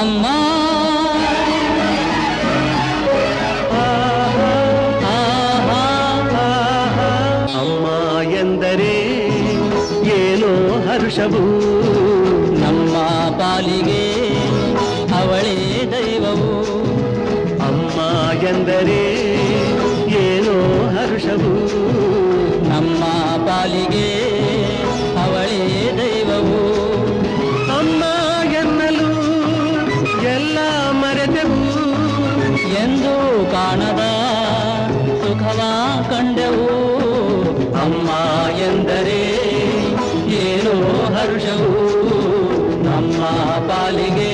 ಅಮ್ಮ ಅಮ್ಮ ಎಂದರೆ ಏನೋ ಹರ್ಷವು, ನಮ್ಮ ಪಾಲಿಗೆ ಅವಳೇ ದೈವವು. ಅಮ್ಮ ಎಂದರೆ ಏನೋ ಹರ್ಷವು, ನಮ್ಮ ಪಾಲಿಗೆ ಅವಳೇ ದೈವವು. ಅಮ್ಮ ಎನ್ನಲು ಎಲ್ಲ ಮರೆತೆವು, ಎಂದು ಕಾಣದ ಸುಖವ ಕಂಡೆವು. ಅಮ್ಮ ಎಂದರೆ ಏನೋ ಹರ್ಷವು, ನಮ್ಮ ಪಾಲಿಗೆ